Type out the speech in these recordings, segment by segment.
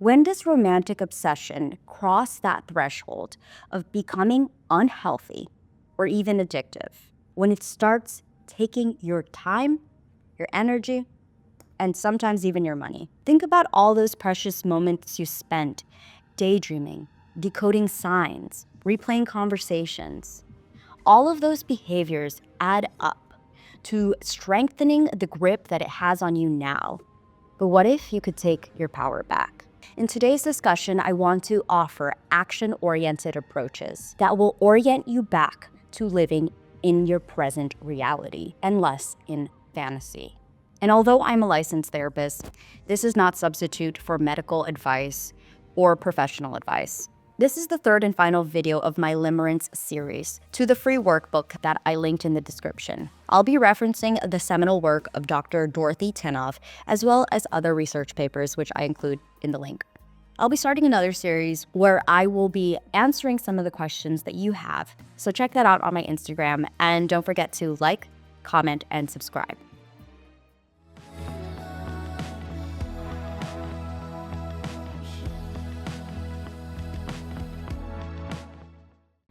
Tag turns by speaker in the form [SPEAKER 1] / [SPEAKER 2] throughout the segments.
[SPEAKER 1] When does romantic obsession cross that threshold of becoming unhealthy or even addictive? When it starts taking your time, your energy, and sometimes even your money. Think about all those precious moments you spent daydreaming, decoding signs, replaying conversations. All of those behaviors add up to strengthening the grip that it has on you now. But what if you could take your power back? In today's discussion, I want to offer action-oriented approaches that will orient you back to living in your present reality and less in fantasy. And although I'm a licensed therapist, this is not substitute for medical advice or professional advice. This is the third and final video of my Limerence series to the free workbook that I linked in the description. I'll be referencing the seminal work of Dr. Dorothy Tinoff, as well as other research papers, which I include in the link. I'll be starting another series where I will be answering some of the questions that you have. So check that out on my Instagram, and don't forget to like, comment, and subscribe.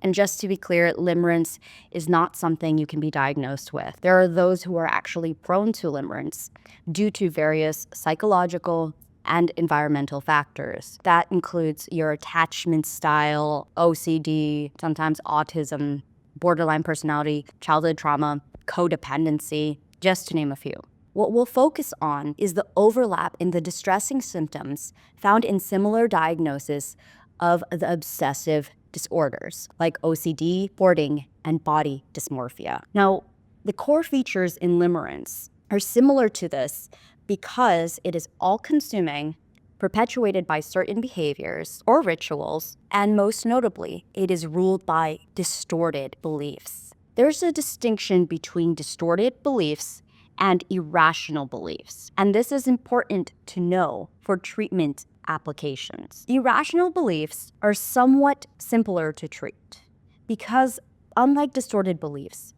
[SPEAKER 1] And just to be clear, limerence is not something you can be diagnosed with. There are those who are actually prone to limerence due to various psychological and environmental factors. That includes your attachment style, OCD, sometimes autism, borderline personality, childhood trauma, codependency, just to name a few. What we'll focus on is the overlap in the distressing symptoms found in similar diagnosis of the obsessive disorders like OCD, hoarding, and body dysmorphia. Now, the core features in limerence are similar to this because it is all-consuming, perpetuated by certain behaviors or rituals, and most notably, it is ruled by distorted beliefs. There's a distinction between distorted beliefs and irrational beliefs, and this is important to know for treatment applications. Irrational beliefs are somewhat simpler to treat because, unlike distorted beliefs,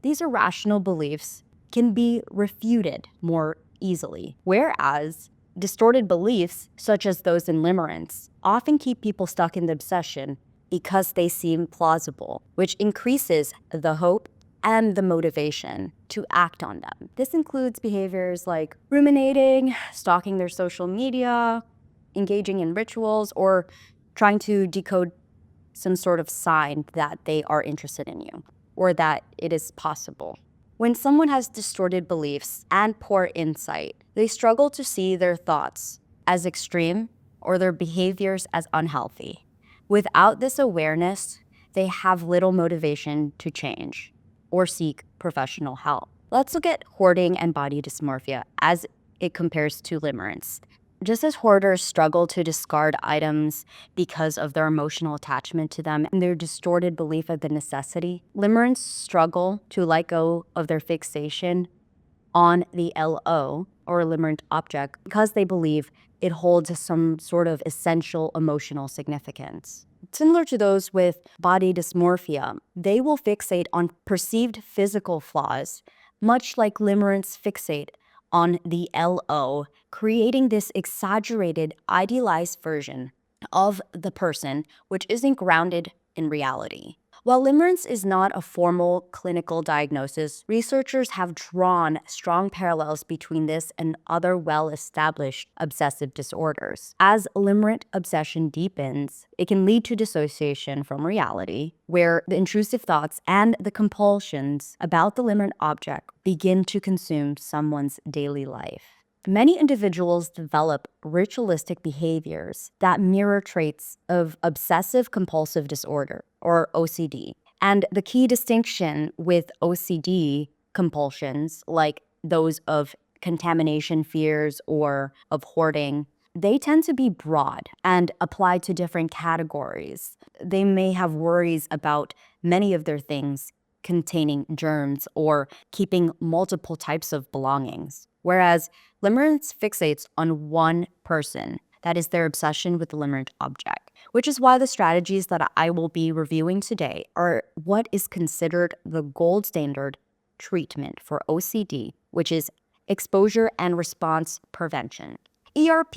[SPEAKER 1] these irrational beliefs can be refuted more easily, whereas distorted beliefs, such as those in limerence, often keep people stuck in the obsession because they seem plausible, which increases the hope and the motivation to act on them. This includes behaviors like ruminating, stalking their social media, engaging in rituals, or trying to decode some sort of sign that they are interested in you or that it is possible. When someone has distorted beliefs and poor insight, they struggle to see their thoughts as extreme or their behaviors as unhealthy. Without this awareness, they have little motivation to change or seek professional help. Let's look at hoarding and body dysmorphia as it compares to limerence. Just as hoarders struggle to discard items because of their emotional attachment to them and their distorted belief of the necessity, limerence struggle to let go of their fixation on the LO, or limerent object, because they believe it holds some sort of essential emotional significance. Similar to those with body dysmorphia, they will fixate on perceived physical flaws, much like limerence fixate on the LO, creating this exaggerated, idealized version of the person, which isn't grounded in reality. While limerence is not a formal clinical diagnosis, researchers have drawn strong parallels between this and other well-established obsessive disorders. As limerent obsession deepens, it can lead to dissociation from reality, where the intrusive thoughts and the compulsions about the limerent object begin to consume someone's daily life. Many individuals develop ritualistic behaviors that mirror traits of obsessive compulsive disorder, or OCD. And the key distinction with OCD compulsions, like those of contamination fears or of hoarding, they tend to be broad and apply to different categories. They may have worries about many of their things containing germs or keeping multiple types of belongings. Whereas limerence fixates on one person, that is their obsession with the limerent object, which is why the strategies that I will be reviewing today are what is considered the gold standard treatment for OCD, which is exposure and response prevention. ERP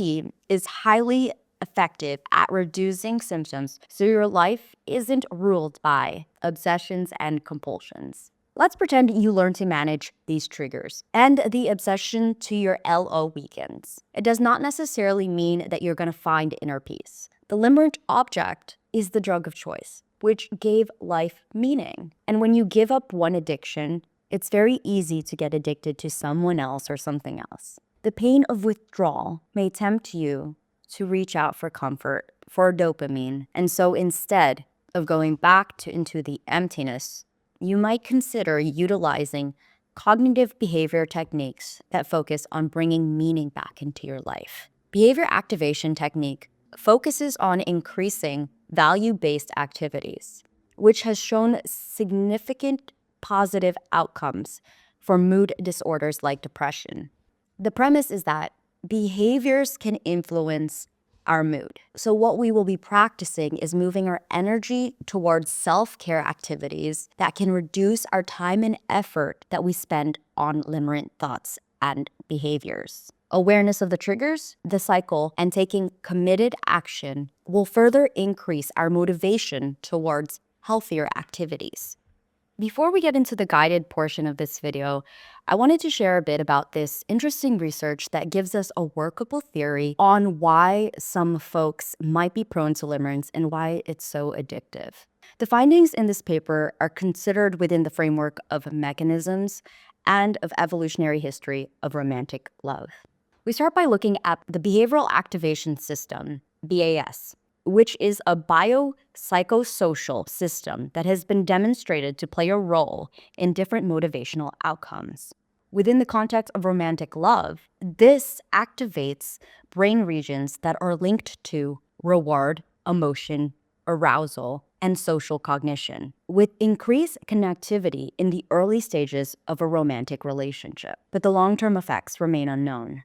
[SPEAKER 1] is highly effective at reducing symptoms so your life isn't ruled by obsessions and compulsions. Let's pretend you learn to manage these triggers and the obsession to your LO weakens. It does not necessarily mean that you're going to find inner peace. The limerent object is the drug of choice, which gave life meaning. And when you give up one addiction, it's very easy to get addicted to someone else or something else. The pain of withdrawal may tempt you to reach out for comfort, for dopamine. And so instead of going back into the emptiness, you might consider utilizing cognitive behavior techniques that focus on bringing meaning back into your life. Behavior activation technique focuses on increasing value-based activities, which has shown significant positive outcomes for mood disorders like depression. The premise is that behaviors can influence our mood. So what we will be practicing is moving our energy towards self-care activities that can reduce our time and effort that we spend on limerent thoughts and behaviors. Awareness of the triggers, the cycle, and taking committed action will further increase our motivation towards healthier activities. Before we get into the guided portion of this video, I wanted to share a bit about this interesting research that gives us a workable theory on why some folks might be prone to limerence and why it's so addictive. The findings in this paper are considered within the framework of mechanisms and of evolutionary history of romantic love. We start by looking at the behavioral activation system, BAS, which is a biopsychosocial system that has been demonstrated to play a role in different motivational outcomes. Within the context of romantic love, this activates brain regions that are linked to reward, emotion, arousal, and social cognition, with increased connectivity in the early stages of a romantic relationship. But the long-term effects remain unknown.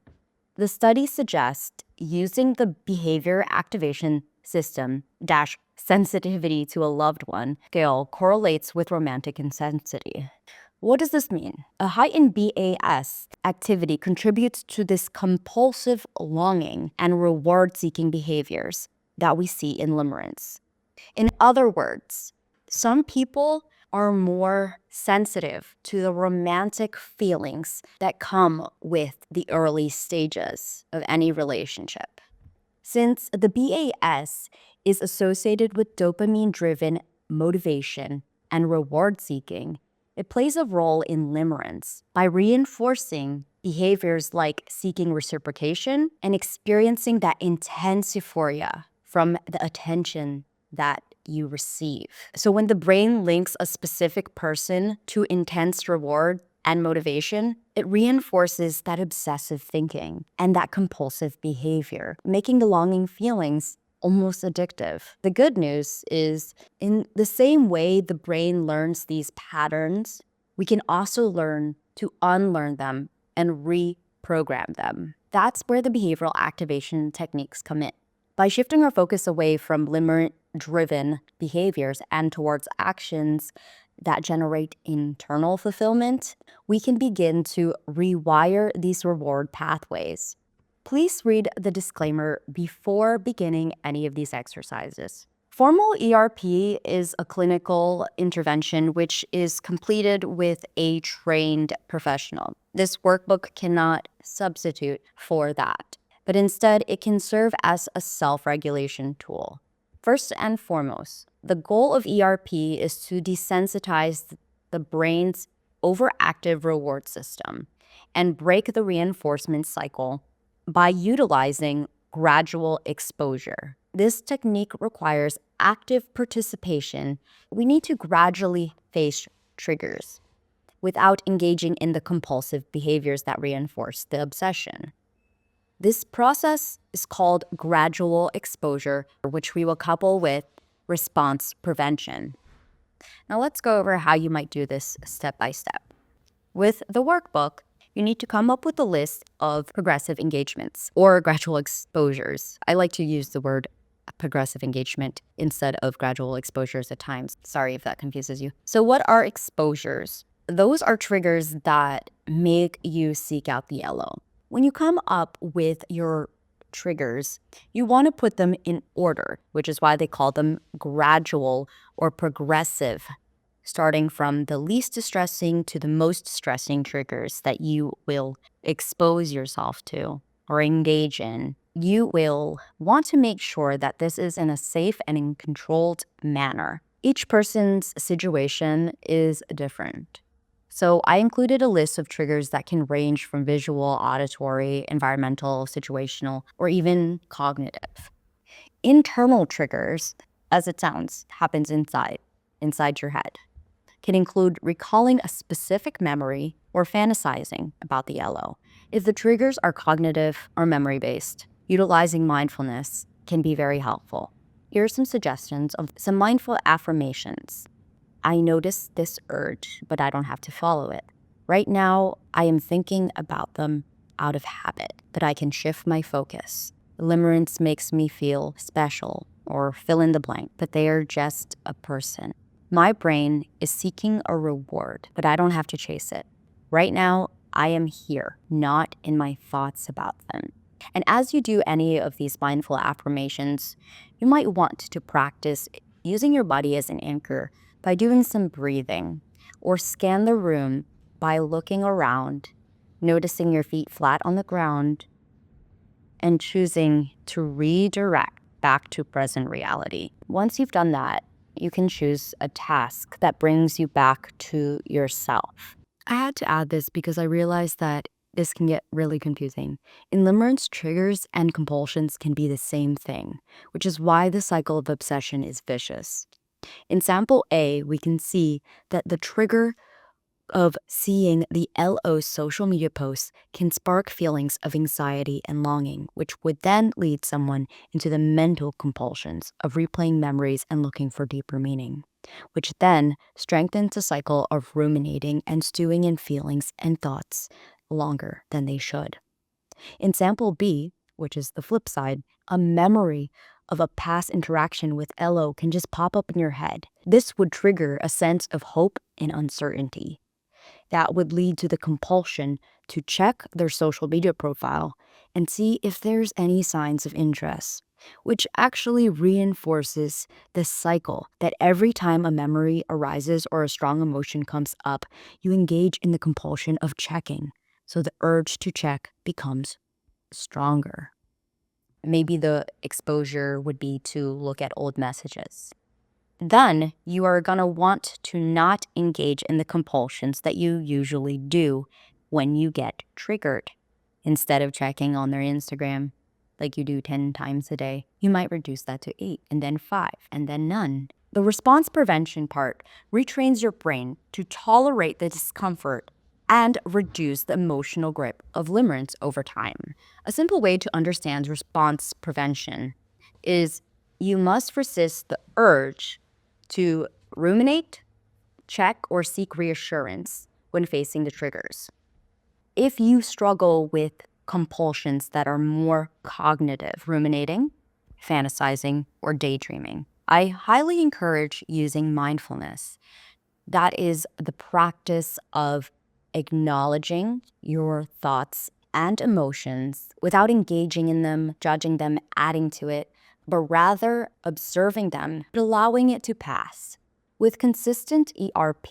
[SPEAKER 1] The study suggests using the behavior activation system - sensitivity to a loved one scale correlates with romantic intensity. What does this mean? A heightened BAS activity contributes to this compulsive longing and reward-seeking behaviors that we see in limerence. In other words, some people are more sensitive to the romantic feelings that come with the early stages of any relationship. Since the BAS is associated with dopamine-driven motivation and reward-seeking, it plays a role in limerence by reinforcing behaviors like seeking reciprocation and experiencing that intense euphoria from the attention that you receive. So when the brain links a specific person to intense reward and motivation, it reinforces that obsessive thinking and that compulsive behavior, making the longing feelings almost addictive. The good news is, in the same way the brain learns these patterns, we can also learn to unlearn them and reprogram them. That's where the behavioral activation techniques come in. By shifting our focus away from limerent-driven behaviors and towards actions that generate internal fulfillment, we can begin to rewire these reward pathways. Please read the disclaimer before beginning any of these exercises. Formal ERP is a clinical intervention which is completed with a trained professional. This workbook cannot substitute for that, but instead it can serve as a self-regulation tool. First and foremost, the goal of ERP is to desensitize the brain's overactive reward system and break the reinforcement cycle by utilizing gradual exposure. This technique requires active participation. We need to gradually face triggers without engaging in the compulsive behaviors that reinforce the obsession. This process is called gradual exposure, which we will couple with response prevention. Now let's go over how you might do this step by step. With the workbook, you need to come up with a list of progressive engagements or gradual exposures. I like to use the word progressive engagement instead of gradual exposures at times. Sorry if that confuses you. So what are exposures? Those are triggers that make you seek out the LO. When you come up with your triggers, you want to put them in order, which is why they call them gradual or progressive, starting from the least distressing to the most distressing triggers that you will expose yourself to or engage in. You will want to make sure that this is in a safe and in controlled manner. Each person's situation is different. So I included a list of triggers that can range from visual, auditory, environmental, situational, or even cognitive. Internal triggers, as it sounds, happens inside your head. Can include recalling a specific memory or fantasizing about the LO. If the triggers are cognitive or memory-based, utilizing mindfulness can be very helpful. Here are some suggestions of some mindful affirmations. I notice this urge, but I don't have to follow it. Right now, I am thinking about them out of habit, but I can shift my focus. Limerence makes me feel special, or fill in the blank, but they are just a person. My brain is seeking a reward, but I don't have to chase it. Right now, I am here, not in my thoughts about them. And as you do any of these mindful affirmations, you might want to practice using your body as an anchor by doing some breathing, or scan the room by looking around, noticing your feet flat on the ground, and choosing to redirect back to present reality. Once you've done that, you can choose a task that brings you back to yourself. I had to add this because I realized that this can get really confusing. In limerence, triggers and compulsions can be the same thing, which is why the cycle of obsession is vicious. In sample A, we can see that the trigger of seeing the LO social media posts can spark feelings of anxiety and longing, which would then lead someone into the mental compulsions of replaying memories and looking for deeper meaning, which then strengthens the cycle of ruminating and stewing in feelings and thoughts longer than they should. In sample B, which is the flip side, a memory of a past interaction with LO can just pop up in your head. This would trigger a sense of hope and uncertainty. That would lead to the compulsion to check their social media profile and see if there's any signs of interest, which actually reinforces the cycle that every time a memory arises or a strong emotion comes up, you engage in the compulsion of checking. So the urge to check becomes stronger. Maybe the exposure would be to look at old messages. Then you are going to want to not engage in the compulsions that you usually do when you get triggered. Instead of checking on their Instagram like you do 10 times a day, you might reduce that to 8 and then 5 and then none. The response prevention part retrains your brain to tolerate the discomfort and reduce the emotional grip of limerence over time. A simple way to understand response prevention is you must resist the urge to ruminate, check, or seek reassurance when facing the triggers. If you struggle with compulsions that are more cognitive, ruminating, fantasizing, or daydreaming, I highly encourage using mindfulness. That is the practice of acknowledging your thoughts and emotions without engaging in them, judging them, adding to it, but rather observing them, but allowing it to pass. With consistent ERP,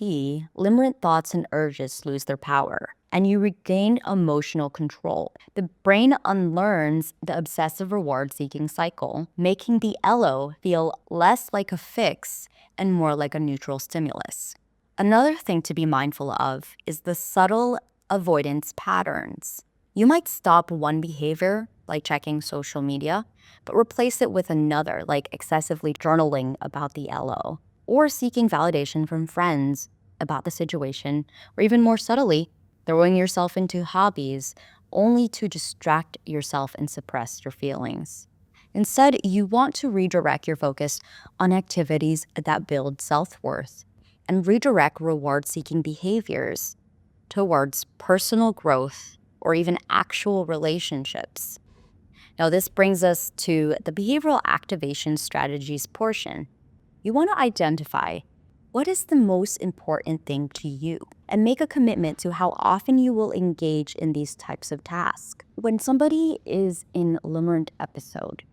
[SPEAKER 1] limerent thoughts and urges lose their power, and you regain emotional control. The brain unlearns the obsessive reward-seeking cycle, making the LO feel less like a fix and more like a neutral stimulus. Another thing to be mindful of is the subtle avoidance patterns. You might stop one behavior, like checking social media, but replace it with another, like excessively journaling about the LO, or seeking validation from friends about the situation, or even more subtly, throwing yourself into hobbies only to distract yourself and suppress your feelings. Instead, you want to redirect your focus on activities that build self-worth and redirect reward-seeking behaviors towards personal growth or even actual relationships. Now, this brings us to the behavioral activation strategies portion. You want to identify What is the most important thing to you? And make a commitment to how often you will engage in these types of tasks. When somebody is in limerent episode,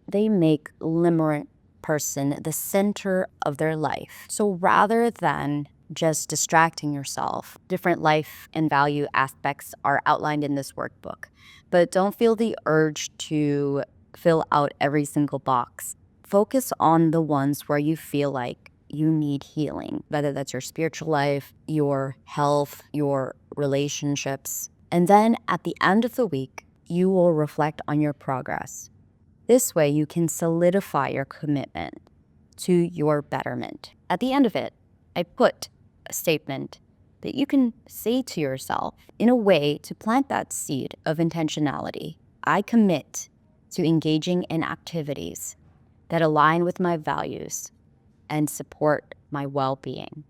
[SPEAKER 1] they make limerent person the center of their life. So rather than just distracting yourself, different life and value aspects are outlined in this workbook. But don't feel the urge to fill out every single box. Focus on the ones where you feel like you need healing, whether that's your spiritual life, your health, your relationships. And then at the end of the week, you will reflect on your progress. This way, you can solidify your commitment to your betterment. At the end of it, I put a statement that you can say to yourself in a way to plant that seed of intentionality. I commit to engaging in activities that align with my values and support my well-being.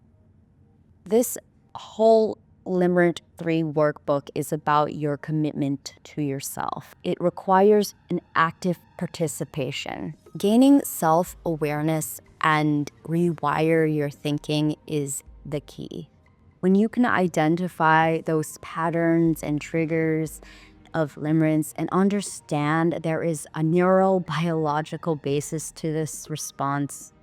[SPEAKER 1] This whole Limerent 3 workbook is about your commitment to yourself. It requires an active participation. Gaining self-awareness and rewire your thinking is the key. When you can identify those patterns and triggers of limerence and understand there is a neurobiological basis to this response,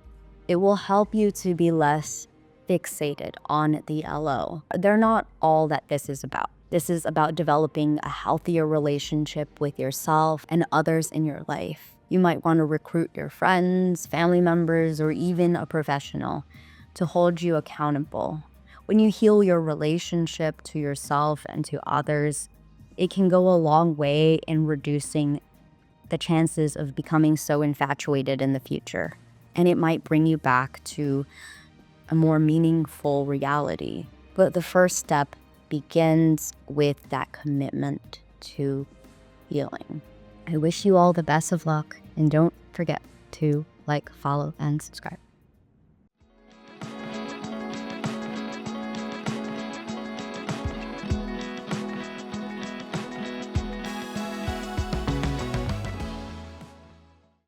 [SPEAKER 1] it will help you to be less fixated on the LO. They're not all that this is about. This is about developing a healthier relationship with yourself and others in your life. You might want to recruit your friends, family members, or even a professional to hold you accountable. When you heal your relationship to yourself and to others, it can go a long way in reducing the chances of becoming so infatuated in the future. And it might bring you back to a more meaningful reality. But the first step begins with that commitment to healing. I wish you all the best of luck, and don't forget to like, follow, and subscribe.